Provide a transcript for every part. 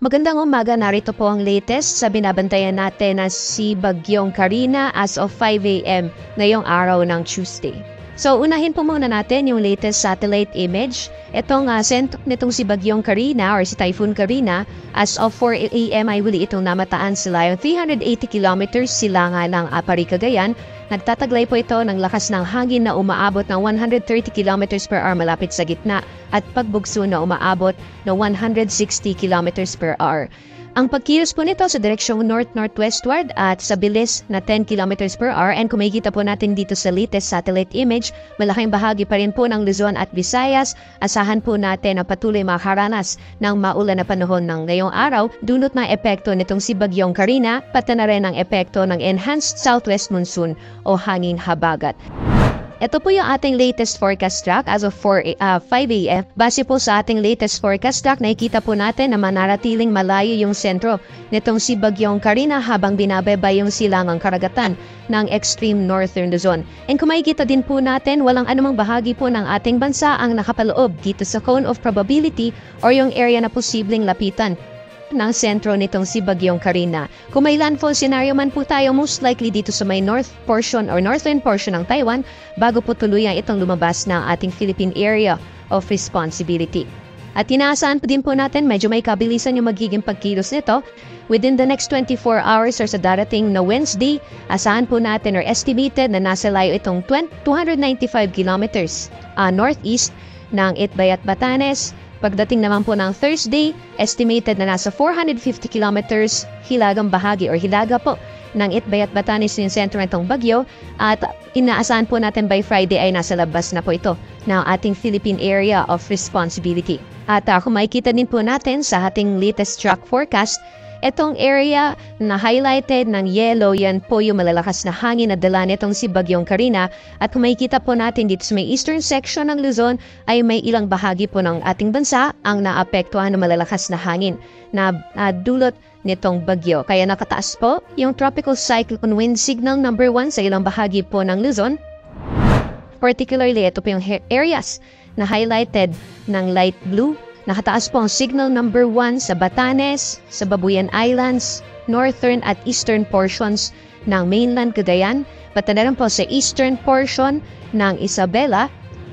Magandang umaga, narito po ang latest sa binabantayan natin na si Bagyong Carina as of 5 a.m. ngayong araw ng Tuesday. So unahin po muna natin yung latest satellite image. Itong sentro nitong si Bagyong Carina or si Typhoon Carina as of 4 a.m. ay huli itong namataan sila yung 380 kilometers silangan ng Apari, Cagayan. Nagtataglay po ito ng lakas ng hangin na umaabot ng 130 kilometers per hour malapit sa gitna at pagbugso na umaabot ng 160 kilometers per hour. Ang pagkilos po nito sa direksyong north-northwestward at sa bilis na 10 kilometers per hour, and kung makikita po natin dito sa latest satellite image, malaking bahagi pa rin po ng Luzon at Visayas. Asahan po natin na patuloy makaranas ng maulan na panahon ng ngayong araw, dulot ng epekto nitong si Bagyong Carina, pati na rin ang epekto ng enhanced southwest monsoon o hanging habagat. Ito po yung ating latest forecast track as of 5 a.m. Base po sa ating latest forecast track, nakikita po natin na manaratiling malayo yung sentro nitong si Bagyong Carina habang binabaybay yung silangang karagatan ng extreme northern Luzon. And kung makikita din po natin, walang anumang bahagi po ng ating bansa ang nakapaloob dito sa cone of probability or yung area na posibleng lapitan ng sentro nitong si Bagyong Carina. Kung may landfall scenario man po tayo, most likely dito sa may north portion or northern portion ng Taiwan bago po tuluyan itong lumabas ng ating Philippine Area of Responsibility. At inaasahan po din po natin medyo may kabilisan yung magiging pagkilos nito. Within the next 24 hours or sa darating na Wednesday, asahan po natin or estimated na nasa layo itong 295 kilometers northeast ng Itbay at Batanes. Pagdating naman po ng Thursday, estimated na nasa 450 kilometers hilagang bahagi or hilaga po ng Itbay at Batanes yung sentro nitong bagyo, at inaasahan po natin by Friday ay nasa labas na po ito ng ating Philippine Area of Responsibility. At kung makikita din po natin sa ating latest track forecast, itong area na highlighted ng yellow, yan po yung malalakas na hangin na dala nitong si Bagyong Carina. At kung makikita po natin dito sa may eastern section ng Luzon ay may ilang bahagi po ng ating bansa ang naapektuhan ng malalakas na hangin na dulot nitong bagyo. Kaya nakataas po yung tropical cyclone wind signal number 1 sa ilang bahagi po ng Luzon. Particularly, ito po yung areas na highlighted ng light blue. Nakataas po ang signal number 1 sa Batanes, sa Babuyan Islands, northern at eastern portions ng mainland Cagayan, pati na rin po sa eastern portion ng Isabela.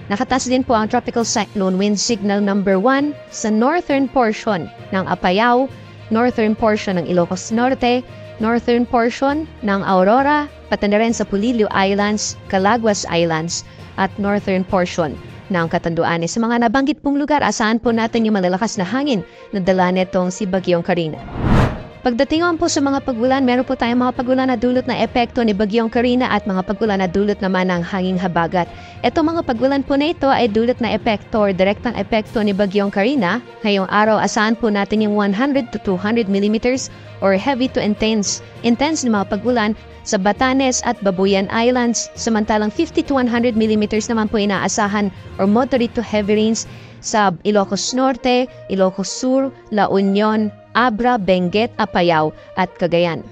Nakataas din po ang tropical cyclone wind signal number 1 sa northern portion ng Apayao, northern portion ng Ilocos Norte, northern portion ng Aurora, pati na rin sa Pulilio Islands, Calaguas Islands, at northern portion ng Catanduanes. Sa mga nabanggit pong lugar, asahan po natin yung malalakas na hangin na dala nitong si Bagyong Carina. Pagdating po sa mga pagulan, meron po tayong mga pagulan na dulot na epekto ni Bagyong Carina at mga pagulan na dulot naman ng hanging habagat. Itong mga pagulan po na ito ay dulot na epekto or direktang epekto ni Bagyong Carina. Ngayong araw, asahan po natin yung 100 to 200 millimeters or heavy to intense na mga pagulan sa Batanes at Babuyan Islands. Samantalang 50 to 100 millimeters naman po inaasahan or moderate to heavy rains sa Ilocos Norte, Ilocos Sur, La Union, Abra, Benguet, Apayao at Cagayan.